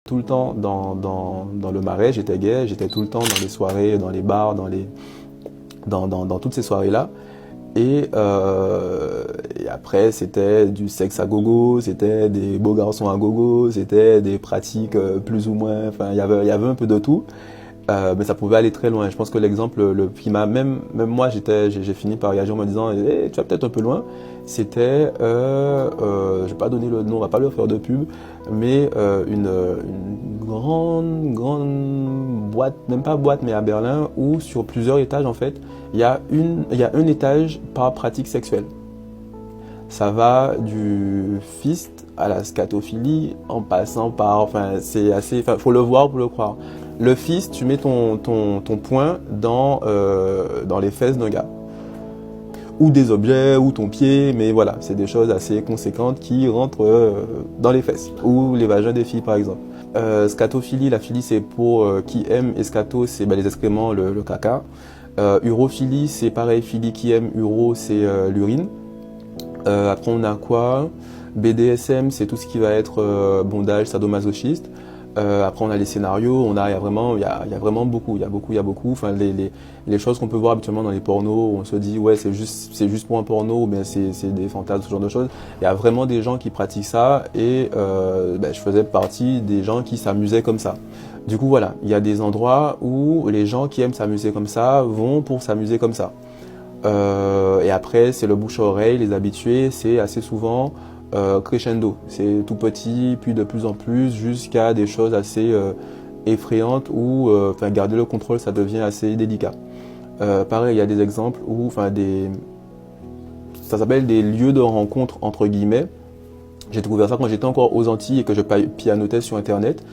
Tout le temps dans le Marais, j'étais gay, j'étais tout le temps dans les soirées, dans les bars, dans toutes ces soirées-là. Et après, c'était du sexe à gogo, c'était des beaux garçons à gogo, c'était des pratiques plus ou moins, enfin, il y avait un peu de tout. Mais ça pouvait aller très loin. Je pense que l'exemple qui m'a même moi j'ai fini par réagir en me disant tu vas peut-être un peu loin. C'était je vais pas donner le nom, on va pas leur faire de pub, mais une grande boîte, même pas boîte mais à Berlin, où sur plusieurs étages en fait il y a un étage par pratique sexuelle. Ça va du fist à la scatophilie en passant par, enfin c'est assez, enfin faut le voir pour le croire. Le fist, tu mets ton poing dans les fesses d'un gars. Ou des objets, ou ton pied, mais voilà, c'est des choses assez conséquentes qui rentrent dans les fesses. Ou les vagins des filles par exemple. Scatophilie, la philie c'est pour qui aime, et scato c'est les excréments, le caca. Urophilie c'est pareil, philie qui aime, uro c'est l'urine. Après on a quoi? BDSM c'est tout ce qui va être bondage, sadomasochiste. Après on a les scénarios, il y a vraiment beaucoup, il y a beaucoup. Enfin les choses qu'on peut voir habituellement dans les pornos, où on se dit ouais c'est juste pour un porno, ou bien c'est des fantasmes, ce genre de choses. Il y a vraiment des gens qui pratiquent ça et je faisais partie des gens qui s'amusaient comme ça. Du coup voilà, il y a des endroits où les gens qui aiment s'amuser comme ça vont pour s'amuser comme ça. Et après, c'est le bouche à oreille, les habitués, c'est assez souvent crescendo. C'est tout petit, puis de plus en plus, jusqu'à des choses assez effrayantes où garder le contrôle, ça devient assez délicat. Pareil, il y a des exemples où, ça s'appelle des lieux de rencontre, entre guillemets. J'ai découvert ça quand j'étais encore aux Antilles et que je pianotais sur Internet.